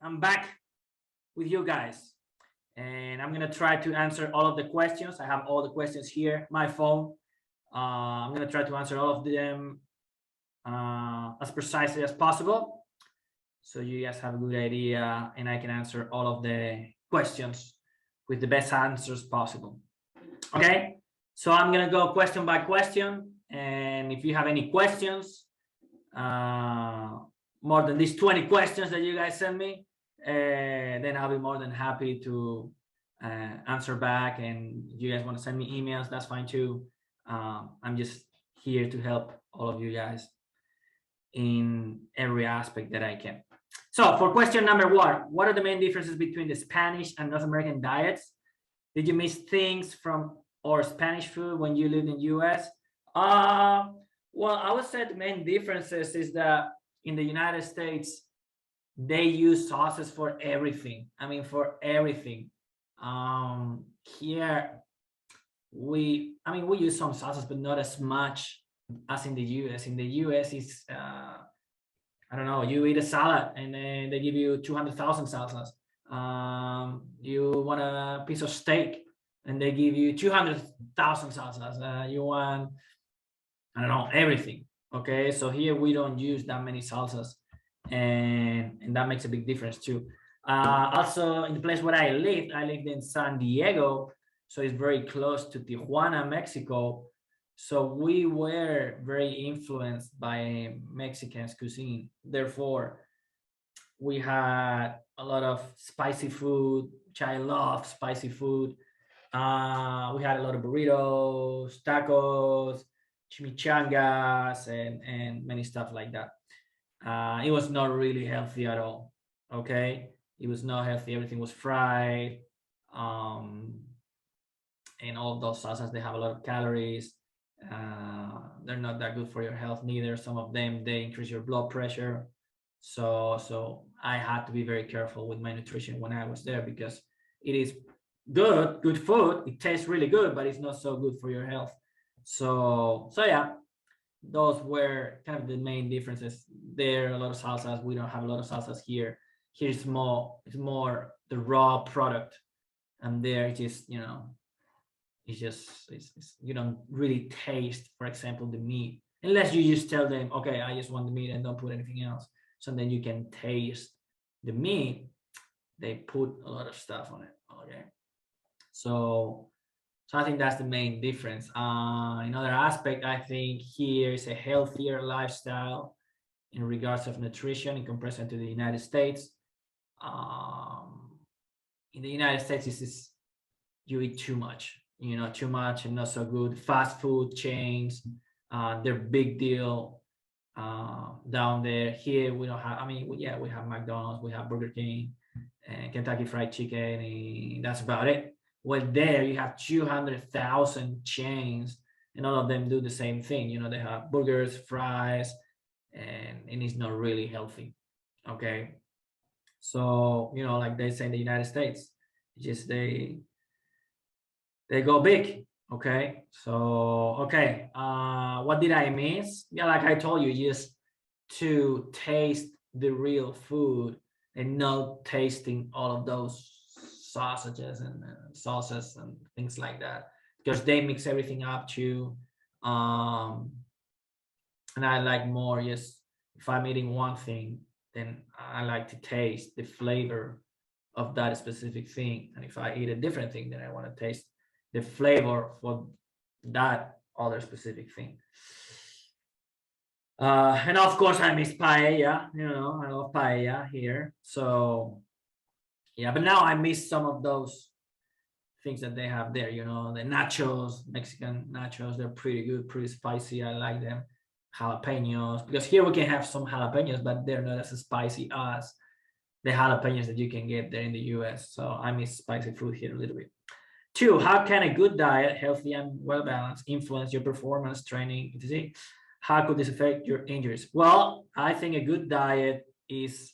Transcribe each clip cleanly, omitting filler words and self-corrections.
I'm back with you guys, and I'm gonna try to answer all of the questions. I have all the questions here, my phone. I'm gonna try to answer all of them as precisely as possible, so you guys have a good idea, and I can answer all of the questions with the best answers possible. Okay, so I'm gonna go question by question, and if you have any questions, more than these 20 questions that you guys send me, then I'll be more than happy to answer back. And if you guys want to send me emails, that's fine too. I'm just here to help all of you guys in every aspect that I can. So for question number 1, what are the main differences between the Spanish and North American diets? Did you miss things from our Spanish food when you lived in the US? Well, I would say the main differences is that in the United States, they use sauces for everything. I mean, for everything. Here, we use some sauces, but not as much as in the US. In the US, it's, I don't know, you eat a salad and then they give you 200,000 salsas. You want a piece of steak and they give you 200,000 salsas. You want, I don't know, everything. Okay, so here we don't use that many salsas, and that makes a big difference too. Also, in the place where I lived in San Diego, so it's very close to Tijuana, Mexico. So we were very influenced by Mexican cuisine. Therefore, we had a lot of spicy food, which I love spicy food. We had a lot of burritos, tacos, chimichangas, and many stuff like that. It was not really healthy at all. Okay, it was not healthy. Everything was fried, and all those sauces, they have a lot of calories. They're not that good for your health neither. Some of them, they increase your blood pressure. So I had to be very careful with my nutrition when I was there, because it is good food. It tastes really good, but it's not so good for your health. So yeah, those were kind of the main differences. There, a lot of salsas. We don't have a lot of salsas here. Here it's more the raw product, and there it's just, you don't really taste, for example, the meat, unless you just tell them, okay, I just want the meat and don't put anything else. So then you can taste the meat. They put a lot of stuff on it. Okay, so I think that's the main difference. Another aspect, I think here is a healthier lifestyle in regards of nutrition in comparison to the United States. In the United States, you eat too much, too much and not so good. Fast food chains, they're big deal down there. Here we don't have. We have McDonald's, we have Burger King, and Kentucky Fried Chicken, and that's about it. Well, there you have 200,000 chains, and all of them do the same thing. They have burgers, fries, and it's not really healthy. Okay, so like they say in the United States, just they go big. Okay, so what did I miss? Yeah, like I told you, just to taste the real food and not tasting all of those sausages and sauces and things like that, because they mix everything up too. And I like more, yes, if I'm eating one thing, then I like to taste the flavor of that specific thing. And if I eat a different thing, then I want to taste the flavor for that other specific thing. And of course I miss paella. I love paella here. So yeah, but now I miss some of those things that they have there. The nachos, Mexican nachos, they're pretty good, pretty spicy. I like them. Jalapenos, because here we can have some jalapenos, but they're not as spicy as the jalapenos that you can get there in the US. So I miss spicy food here a little bit. 2, how can a good diet, healthy and well-balanced, influence your performance, training, etc.? How could this affect your injuries? Well, I think a good diet is,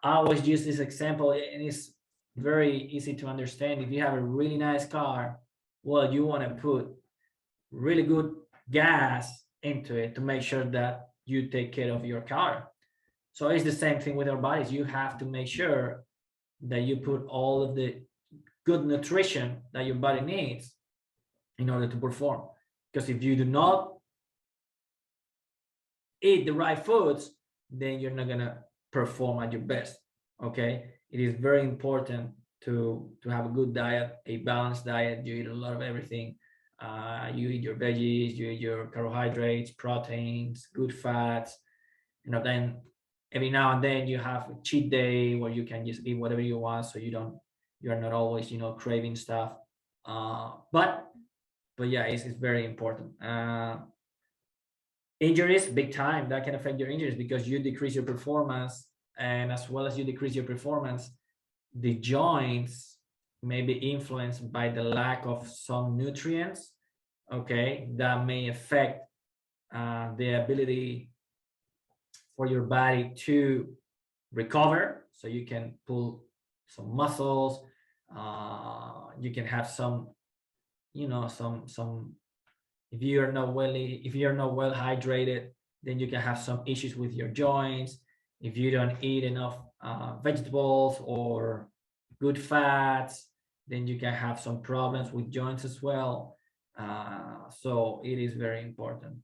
I always use this example, and it's very easy to understand. If you have a really nice car, well, you want to put really good gas into it to make sure that you take care of your car. So it's the same thing with our bodies. You have to make sure that you put all of the good nutrition that your body needs in order to perform. Because if you do not eat the right foods, then you're not gonna perform at your best. Okay, it is very important to have a good diet, a balanced diet. You eat a lot of everything. You eat your veggies, you eat your carbohydrates, proteins, good fats. Then every now and then you have a cheat day where you can just eat whatever you want, so you're not always craving stuff. But yeah, it's very important. Injuries, big time, that can affect your injuries because you decrease your performance, and as well as you decrease your performance, the joints may be influenced by the lack of some nutrients, okay, that may affect the ability for your body to recover, so you can pull some muscles, you can have some if you're not well hydrated, then you can have some issues with your joints. If you don't eat enough vegetables or good fats, then you can have some problems with joints as well. So it is very important.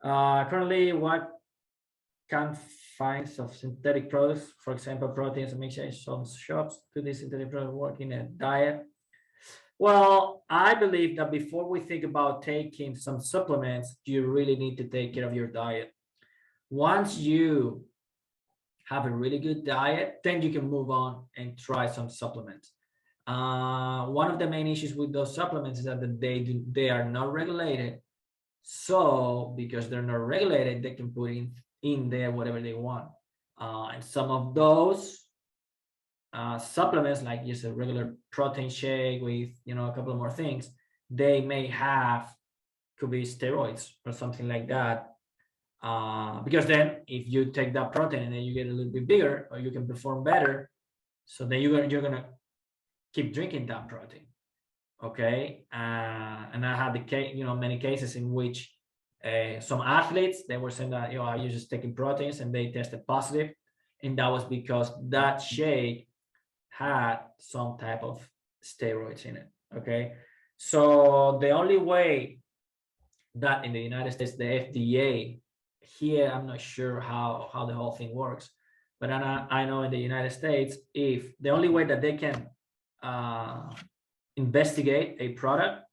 Currently, what can finds of synthetic products, for example, proteins and mixtures, some shops to this synthetic product work in a diet? Well, I believe that before we think about taking some supplements, you really need to take care of your diet. Once you have a really good diet, then you can move on and try some supplements. One of the main issues with those supplements is that they are not regulated. So because they're not regulated, they can put in there whatever they want. And some of those supplements, like just a regular protein shake with a couple of more things, they may have, could be steroids or something like that. Because then if you take that protein and then you get a little bit bigger or you can perform better, so then you're gonna keep drinking that protein. Okay, and I had many cases in which some athletes, they were saying that I was just taking proteins and they tested positive, and that was because that shake had some type of steroids in it. Okay, so the only way that in the United States, the FDA, here I'm not sure how the whole thing works, but I know in the United States, if the only way that they can investigate a product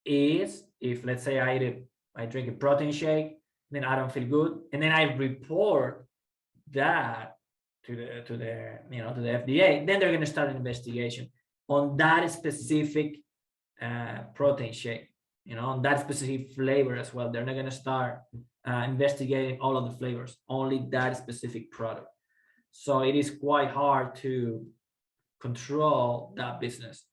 is if, let's say, I drink a protein shake, then I don't feel good, and then I report that to the FDA, then they're going to start an investigation on that specific protein shake, on that specific flavor as well. They're not going to start investigating all of the flavors, only that specific product. So it is quite hard to control that business.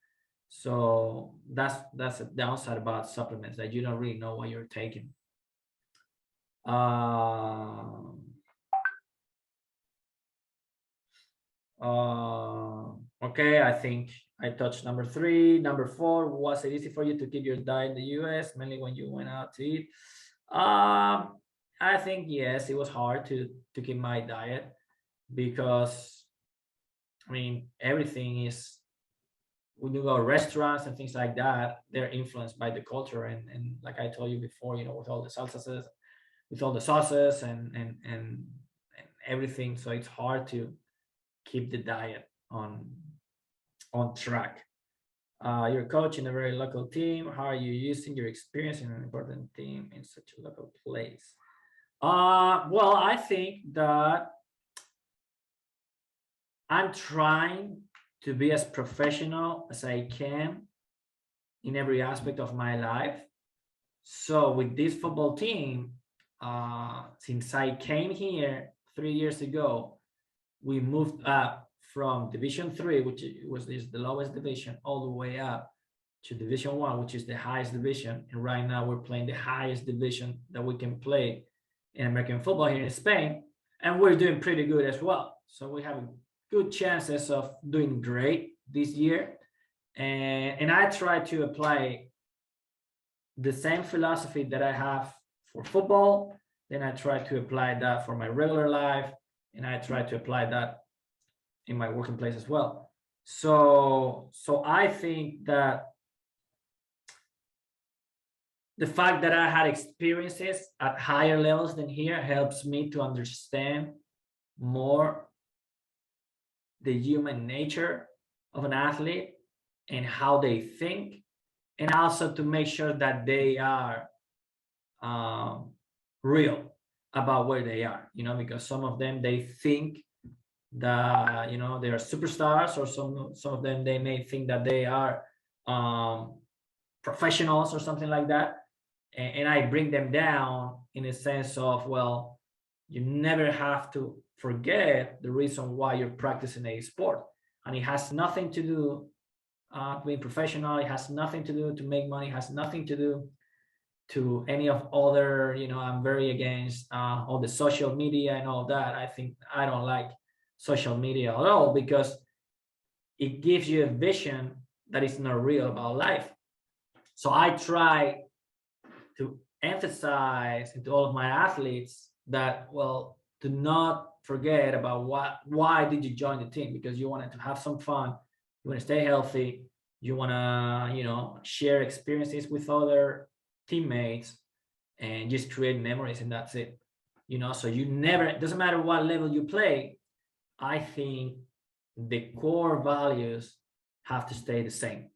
So that's a downside about supplements, that you don't really know what you're taking. Okay, I think I touched number 3. Number 4, was it easy for you to keep your diet in the US, mainly when you went out to eat? I think yes, it was hard to keep my diet, because everything is, when you go to restaurants and things like that, they're influenced by the culture, and like I told you before, with all the sauces, and everything. So it's hard to keep the diet on track. You're coaching a very local team. How are you using your experience in an important team in such a local place? Well, I think that I'm trying to be as professional as I can in every aspect of my life. So with this football team, since I came here 3 years ago, we moved up from Division 3, which is the lowest division, all the way up to Division 1, which is the highest division. And right now we're playing the highest division that we can play in American football here in Spain. And we're doing pretty good as well. So we have good chances of doing great this year. And I try to apply the same philosophy that I have for football. Then I try to apply that for my regular life. and I try to apply that in my working place as well. So I think that the fact that I had experiences at higher levels than here helps me to understand more the human nature of an athlete and how they think, and also to make sure that they are real about where they are, because some of them, they think that they are superstars, or some of them, they may think that they are professionals or something like that, and I bring them down in a sense of, well, you never have to forget the reason why you're practicing a sport, and it has nothing to do being professional. It has nothing to do to make money. It has nothing to do to any of other, I'm very against all the social media and all that. I don't like social media at all, because it gives you a vision that is not real about life. So I try to emphasize to all of my athletes that, well, do not forget about why did you join the team, because you wanted to have some fun, you want to stay healthy, you want to share experiences with other teammates, and just create memories, and that's it. So you never, it doesn't matter what level you play, I think the core values have to stay the same.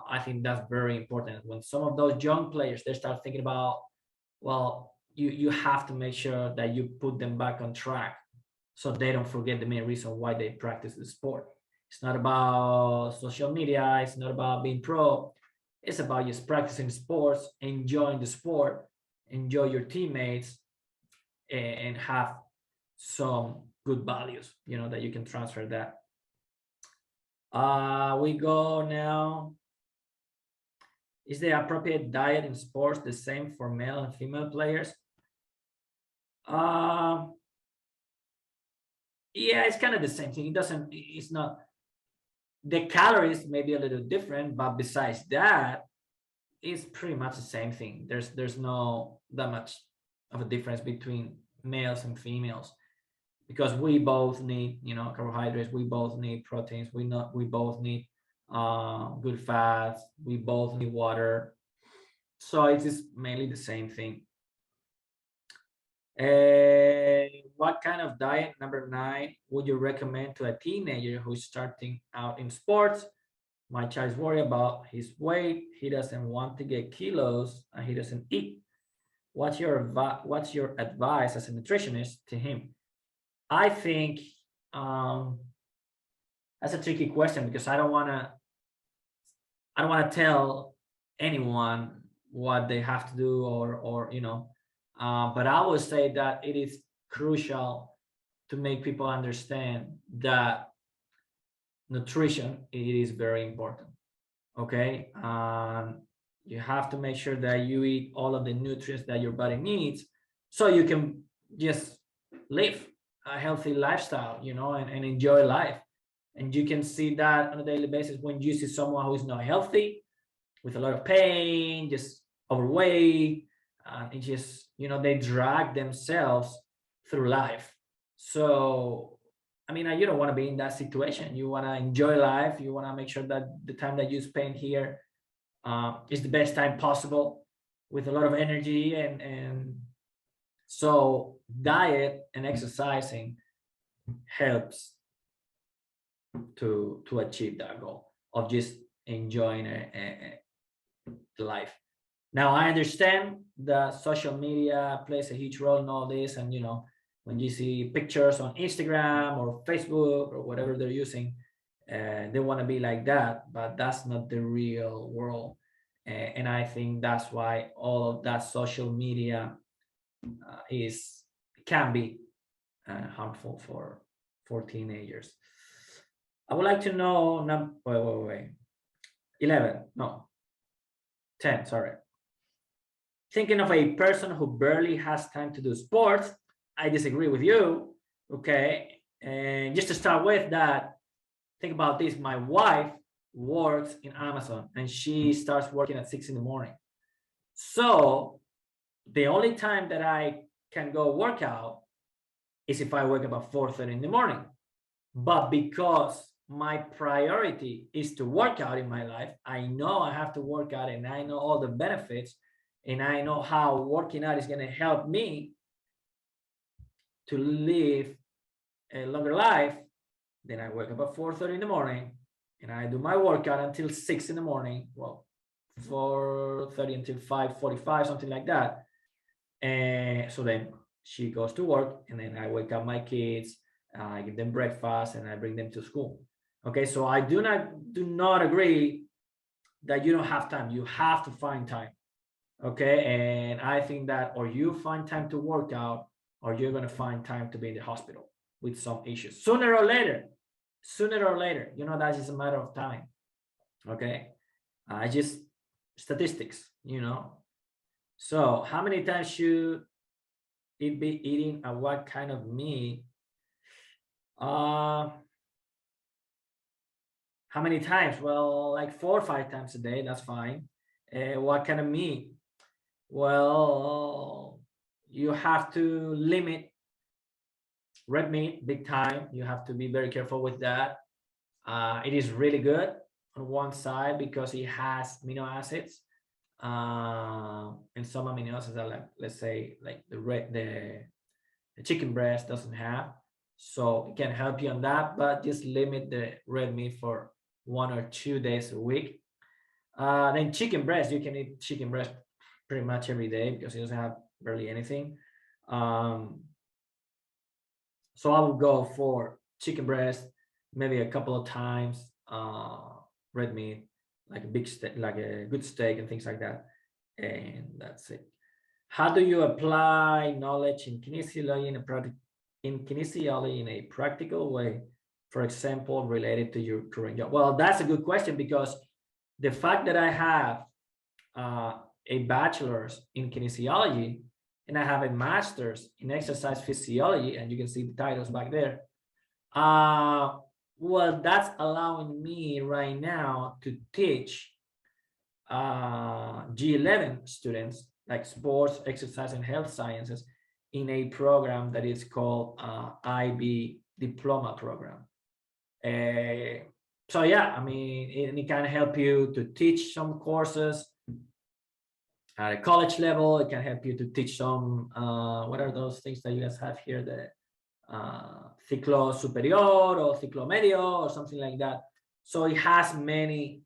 I think that's very important. When some of those young players, they start thinking about, well, you have to make sure that you put them back on track, so they don't forget the main reason why they practice the sport. It's not about social media. It's not about being pro. It's about just practicing sports, enjoying the sport, enjoy your teammates, and have some good values, that you can transfer that. We go now. Is the appropriate diet in sports the same for male and female players? Yeah, it's kind of the same thing. It's not, the calories may be a little different, but besides that, it's pretty much the same thing. There's no that much of a difference between males and females, because we both need, carbohydrates, we both need proteins, we both need good fats, we both need water. So it is mainly the same thing. What kind of diet, number 9, would you recommend to a teenager who's starting out in sports? My child is worried about his weight. He doesn't want to get kilos, and he doesn't eat. What's your advice as a nutritionist to him? I think that's a tricky question, because I don't want to tell anyone what they have to do, or but I would say that it is crucial to make people understand that nutrition, it is very important. Okay, you have to make sure that you eat all of the nutrients that your body needs, so you can just live a healthy lifestyle, and enjoy life. And you can see that on a daily basis when you see someone who is not healthy, with a lot of pain, just overweight, it just, they drag themselves through life. So, you don't want to be in that situation. You want to enjoy life. You want to make sure that the time that you spend here is the best time possible, with a lot of energy. And so diet and exercising helps to achieve that goal of just enjoying life. Now, I understand that social media plays a huge role in all this, and when you see pictures on Instagram or Facebook or whatever they're using, they want to be like that, but that's not the real world. And I think that's why all of that social media can be harmful for teenagers. I would like to know, wait. 11, no, 10, sorry. Thinking of a person who barely has time to do sports, I disagree with you, okay? And just to start with that, think about this. My wife works in Amazon, and she starts working at 6 in the morning. So the only time that I can go work out is if I wake up at 4:30 in the morning. But because my priority is to work out in my life, I know I have to work out, and I know all the benefits, and I know how working out is going to help me to live a longer life. Then I wake up at 4:30 in the morning, and I do my workout until 6 in the morning. Well, 4:30 until 5:45, something like that. And so then she goes to work, and then I wake up my kids, I give them breakfast, and I bring them to school. Okay, so I do not agree that you don't have time. You have to find time. Okay, and I think that or you find time to work out, or you're going to find time to be in the hospital with some issues sooner or later. You know, that's just a matter of time. Okay, just statistics, you know. So how many times should it be eating, and what kind of meat? How many times? Well, like 4 or 5 times a day, that's fine. What kind of meat? Well, you have to limit red meat big time. You have to be very careful with that. It is really good on one side because it has amino acids, and some amino acids are like, let's say, like the chicken breast doesn't have. So it can help you on that, but just limit the red meat for 1 or 2 days a week. Then chicken breast, you can eat chicken breast pretty much every day because it doesn't have barely anything. So I would go for chicken breast, maybe a couple of times, red meat, like a big steak, like a good steak and things like that. And that's it. How do you apply knowledge in kinesiology in a practical way? For example, related to your current job? Well, that's a good question, because the fact that I have a bachelor's in kinesiology and I have a master's in exercise physiology, and you can see the titles back there. Well, that's allowing me right now to teach G11 students, like sports, exercise, and health sciences, in a program that is called IB diploma program. So yeah, I mean, it can help you to teach some courses at a college level. It can help you to teach some, what are those things that you guys have here? The ciclo superior or ciclo medio or something like that. So it has many,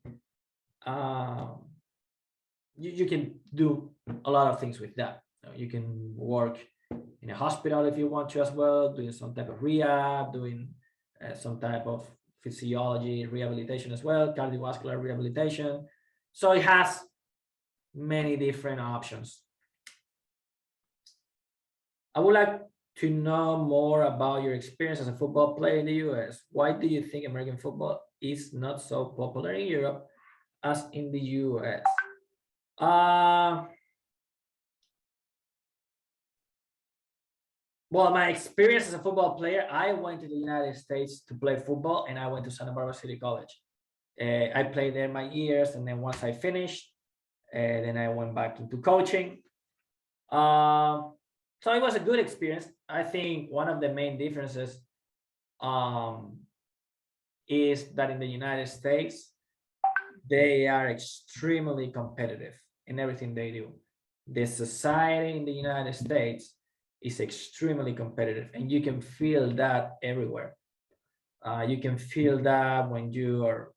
you can do a lot of things with that. You can work in a hospital if you want to as well, doing some type of rehab, doing some type of physiology rehabilitation as well, cardiovascular rehabilitation. So it has many different options. I would like to know more about your experience as a football player in the US. Why do you think American football is not so popular in Europe as in the US? Well, my experience as a football player, I went to the United States to play football, and I went to Santa Barbara City College. I played there my years, and then once I finished, then I went back into coaching. So it was a good experience. I think one of the main differences is that in the United States, they are extremely competitive in everything they do. The society in the United States is extremely competitive, and you can feel that everywhere. You can feel that when you are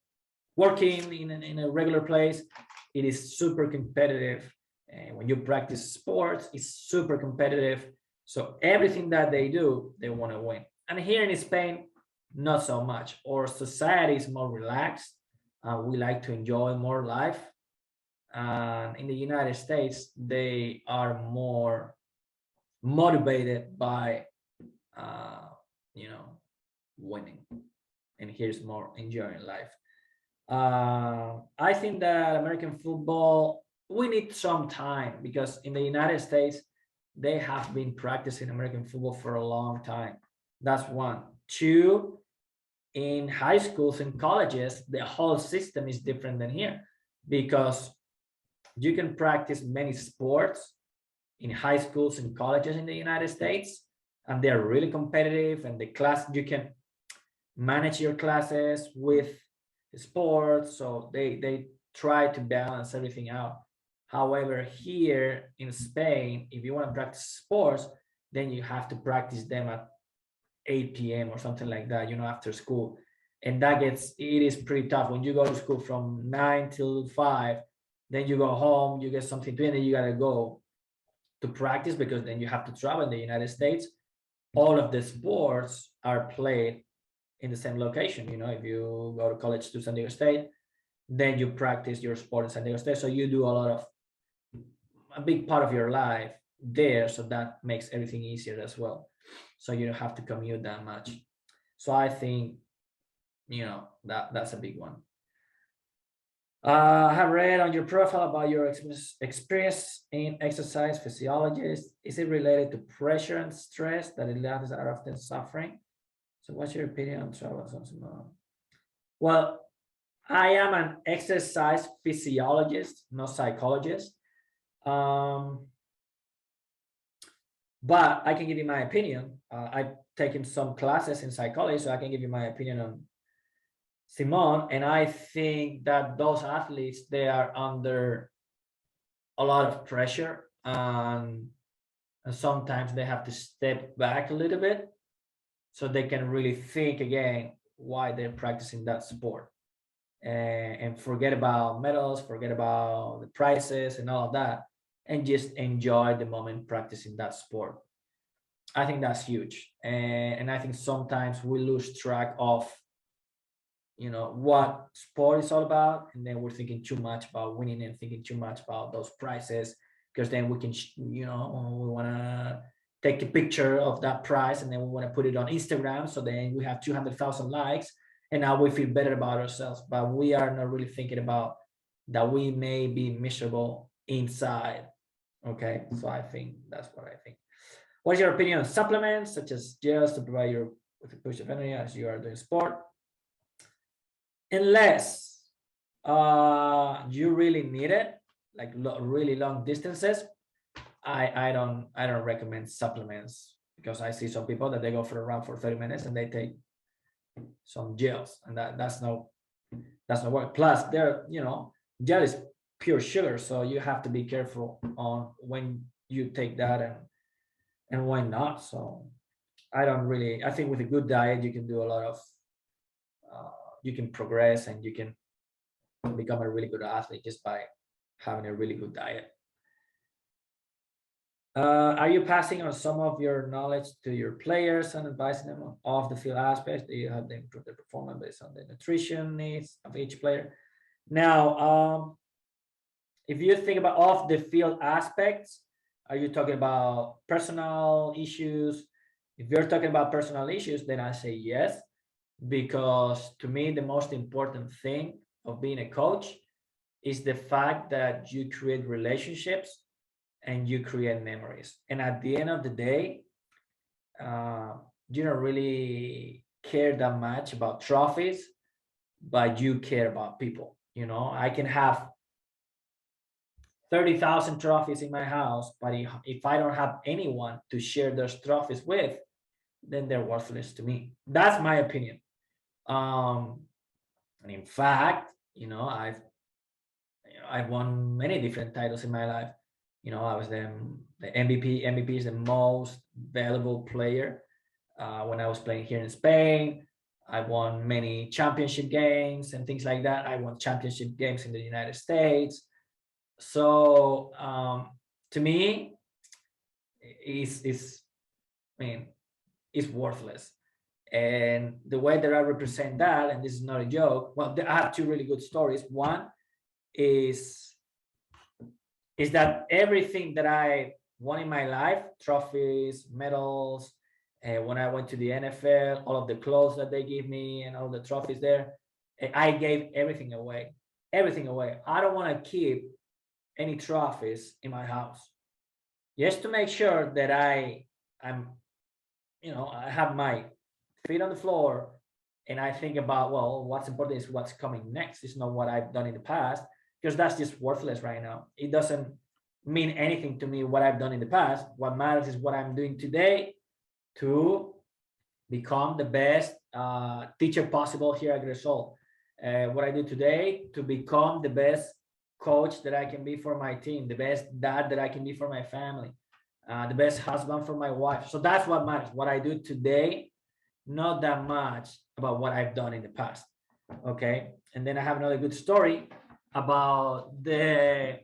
working in a regular place, it is super competitive. And when you practice sports, it's super competitive. So everything that they do, they want to win. And here in Spain, not so much. Our society is more relaxed. We like to enjoy more life. In the United States, they are more motivated by, winning. And here's more enjoying life. I think that American football, we need some time, because in the United States, they have been practicing American football for a long time. That's one. Two, in high schools and colleges, the whole system is different than here, because you can practice many sports in high schools and colleges in the United States, and they're really competitive, and the class, you can manage your classes with sports, so they try to balance everything out. However, here in Spain, if you want to practice sports, then you have to practice them at 8 p.m. or something like that, after school. And it is pretty tough when you go to school from 9 till 5, then you go home, you get something to eat, and then you got to go to practice, because then you have to travel in the United States. All of the sports are played in the same location. If you go to college to San Diego State, then you practice your sport in San Diego State. So you do a big part of your life there. So that makes everything easier as well. So you don't have to commute that much. So I think, that's a big one. I have read on your profile about your experience in exercise physiologist. Is it related to pressure and stress that athletes are often suffering? So what's your opinion on travel? Well, I am an exercise physiologist, not psychologist. But I can give you my opinion. I've taken some classes in psychology, so I can give you my opinion on Simone. And I think that those athletes, they are under a lot of pressure, and sometimes they have to step back a little bit so they can really think again why they're practicing that sport, and forget about medals, forget about the prizes and all of that, and just enjoy the moment practicing that sport. I think that's huge. And I think sometimes we lose track of, what sport is all about. And then we're thinking too much about winning and thinking too much about those prizes, because then we can, we want to take a picture of that prize, and then we want to put it on Instagram. So then we have 200,000 likes, and now we feel better about ourselves. But we are not really thinking about that we may be miserable inside. Okay, so I think that's what I think. What's your opinion on supplements such as gels to provide you with a push of energy as you are doing sport? Unless you really need it, like really long distances, I don't recommend supplements, because I see some people that they go for a run for 30 minutes and they take some gels, and that's no work. Plus, gel is pure sugar, so you have to be careful on when you take that and why not. So I think with a good diet you can do a lot of you can progress, and you can become a really good athlete just by having a really good diet. Are you passing on some of your knowledge to your players and advising them on off the field aspects? Do you have them improve their performance based on the nutrition needs of each player? Now, if you think about off the field aspects, are you talking about personal issues? If you're talking about personal issues, then I say yes, because to me, the most important thing of being a coach is the fact that you create relationships and you create memories. And at the end of the day, you don't really care that much about trophies, but you care about people. I can have 30,000 trophies in my house, but if I don't have anyone to share those trophies with, then they're worthless to me. That's my opinion. And in fact, I've won many different titles in my life. I was the MVP. MVP is the most valuable player. When I was playing here in Spain, I won many championship games and things like that. I won championship games in the United States. So to me, it's worthless. And the way that I represent that, and this is not a joke, well, I have two really good stories. One is that everything that I won in my life, trophies, medals, when I went to the NFL, all of the clothes that they give me and all the trophies there, I gave everything away. Everything away. I don't want to keep any trophies in my house, just to make sure that I have my feet on the floor, and I think about, well, what's important is what's coming next. It's not what I've done in the past, because that's just worthless right now. It doesn't mean anything to me what I've done in the past. What matters is what I'm doing today to become the best teacher possible here at Gresol. What I do today to become the best coach that I can be for my team, the best dad that I can be for my family, the best husband for my wife. So that's what matters. What I do today, not that much about what I've done in the past. Okay. And then I have another good story about the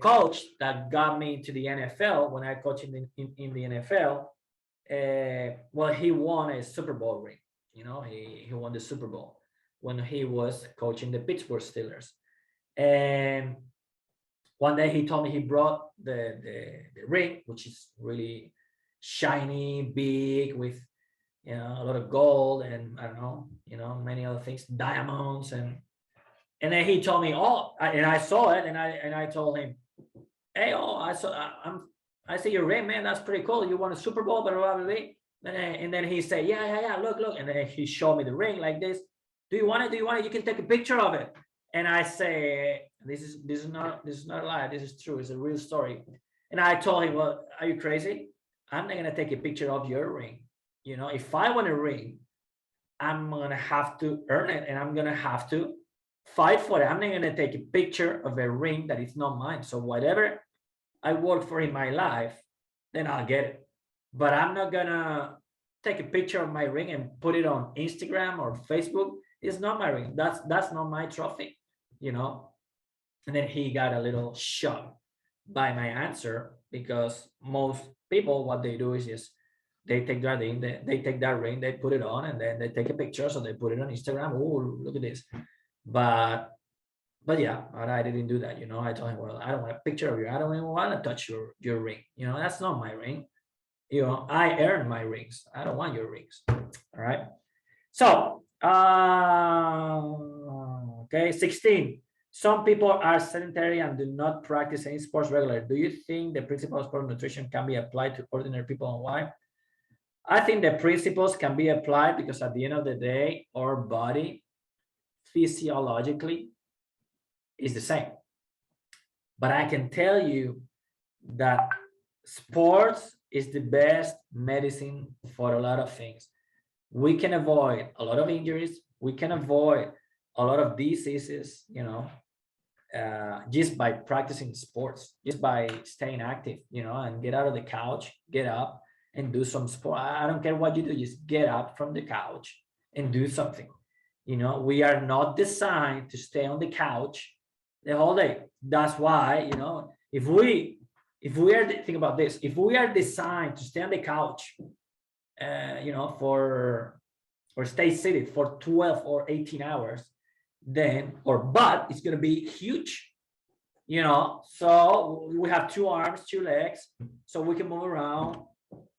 coach that got me to the NFL when I coached in the NFL. Well, he won a Super Bowl ring. You know, he won the Super Bowl when he was coaching the Pittsburgh Steelers. And one day he told me he brought the ring, which is really shiny, big, with a lot of gold and I don't know, many other things, diamonds, and then he told me, oh, and I saw it, and I told him, hey, oh, I see your ring, man. That's pretty cool. You won a Super Bowl, blah blah blah. And then he said, yeah, look, and then he showed me the ring like this. Do you want it? You can take a picture of it. And I say, this is not a lie. This is true. It's a real story. And I told him, well, are you crazy? I'm not gonna take a picture of your ring. If I want a ring, I'm gonna have to earn it, and I'm gonna have to fight for it. I'm not gonna take a picture of a ring that is not mine. So whatever I work for in my life, then I'll get it. But I'm not gonna take a picture of my ring and put it on Instagram or Facebook. It's not my ring. That's not my trophy, And then he got a little shocked by my answer, because most people, what they do is just they take that ring, they put it on, and then they take a picture, so they put it on Instagram. Oh, look at this. But yeah, I didn't do that. I told him, well, I don't want a picture of you. I don't even want to touch your ring. That's not my ring. I earn my rings. I don't want your rings. All right. So, okay, 16. Some people are sedentary and do not practice any sports regularly. Do you think the principles of sport nutrition can be applied to ordinary people, and why? I think the principles can be applied because at the end of the day, our body physiologically is the same. But I can tell you that sports is the best medicine for a lot of things. We can avoid a lot of injuries. We can avoid a lot of diseases, just by practicing sports, just by staying active, and get out of the couch, get up and do some sport. I don't care what you do, just get up from the couch and do something. We are not designed to stay on the couch the whole day. That's why, if we are, think about this, if we are designed to stay on the couch, or stay seated for 12 or 18 hours, then our butt is going to be huge, so we have 2 arms, 2 legs, so we can move around,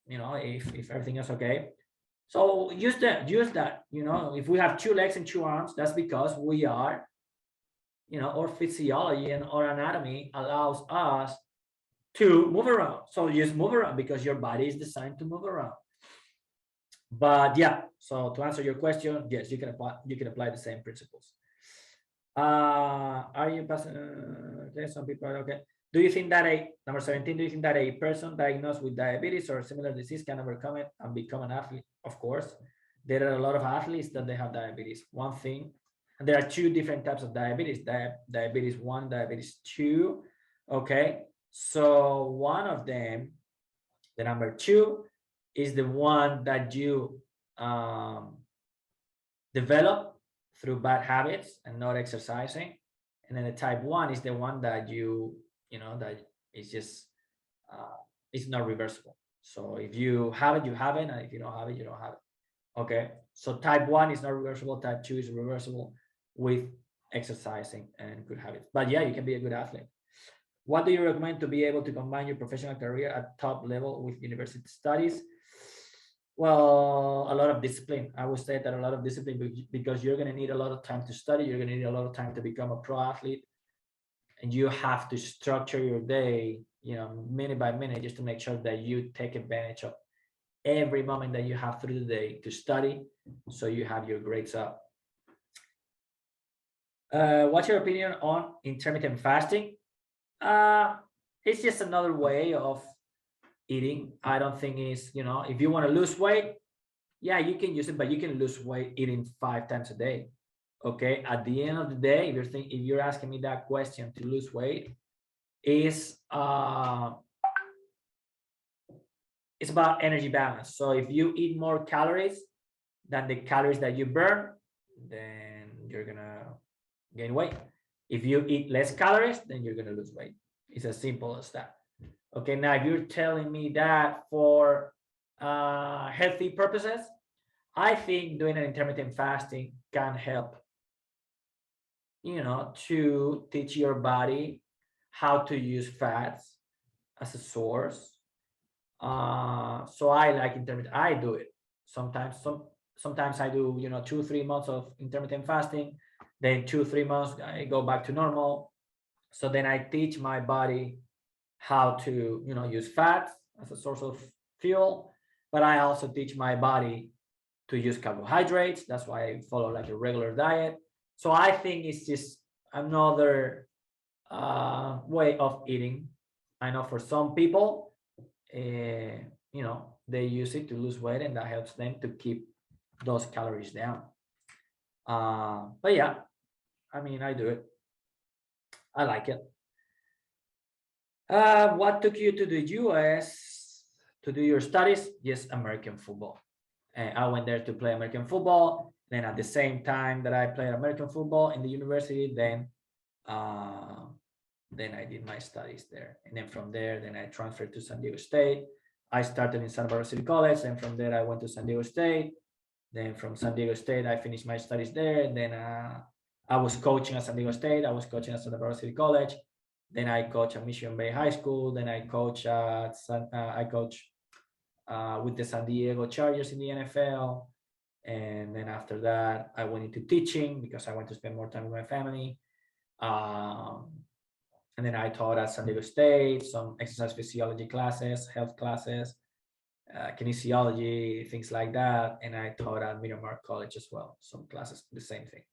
if everything is okay. So use that, if we have 2 legs and 2 arms, that's because we are, our physiology and our anatomy allows us to move around. So just move around because your body is designed to move around. But yeah, so to answer your question, yes, you can apply the same principles. Are you passing? Okay, some people are okay. Do you think that number 17, do you think that a person diagnosed with diabetes or similar disease can overcome it and become an athlete? Of course, there are a lot of athletes that they have diabetes. One thing, and there are 2 different types of diabetes, diabetes 1, diabetes 2. Okay, so one of them, the number 2, is the one that you develop through bad habits and not exercising. And then the type 1 is the one that that is just, it's not reversible. So if you have it, you have it. And if you don't have it, you don't have it. Okay. So type 1 is not reversible. Type 2 is reversible with exercising and good habits. But yeah, you can be a good athlete. What do you recommend to be able to combine your professional career at top level with university studies? Well, a lot of discipline. I would say that a lot of discipline, because you're going to need a lot of time to study. You're going to need a lot of time to become a pro athlete. And you have to structure your day, minute by minute, just to make sure that you take advantage of every moment that you have through the day to study, so you have your grades up. What's your opinion on intermittent fasting? It's just another way of eating. I don't think it's, if you want to lose weight, yeah, you can use it, but you can lose weight eating 5 times a day. Okay. At the end of the day, if you're asking me that question to lose weight, is it's about energy balance. So if you eat more calories than the calories that you burn, then you're gonna gain weight. If you eat less calories, then you're gonna lose weight. It's as simple as that. Okay, now if you're telling me that for healthy purposes, I think doing an intermittent fasting can help, to teach your body how to use fats as a source. So I like intermittent. I do it sometimes I do 2-3 months of intermittent fasting, then 2-3 months I go back to normal. So then I teach my body how to use fats as a source of fuel, but I also teach my body to use carbohydrates. That's why I follow like a regular diet. So I think it's just another way of eating. I know for some people, they use it to lose weight, and that helps them to keep those calories down. But yeah, I mean, I do it. I like it. What took you to the US to do your studies? Yes, American football. And I went there to play American football. Then at the same time that I played American football in the university, then I did my studies there. And then from there, then I transferred to San Diego State. I started in Santa Barbara City College, and from there I went to San Diego State. Then from San Diego State, I finished my studies there. And then I was coaching at San Diego State. I was coaching at Santa Barbara City College. Then I coach at Mission Bay High School. Then I coach with the San Diego Chargers in the NFL. And then after that, I went into teaching because I want to spend more time with my family. And then I taught at San Diego State, some exercise physiology classes, health classes, kinesiology, things like that. And I taught at Miramar College as well, some classes, the same thing: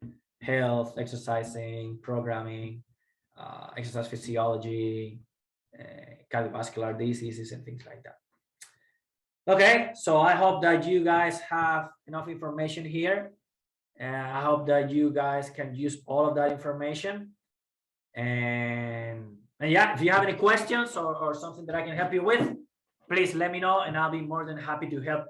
health, exercising, programming, exercise physiology, cardiovascular diseases, and things like that. Okay, so I hope that you guys have enough information here. I hope that you guys can use all of that information. And yeah, if you have any questions or something that I can help you with, please let me know, and I'll be more than happy to help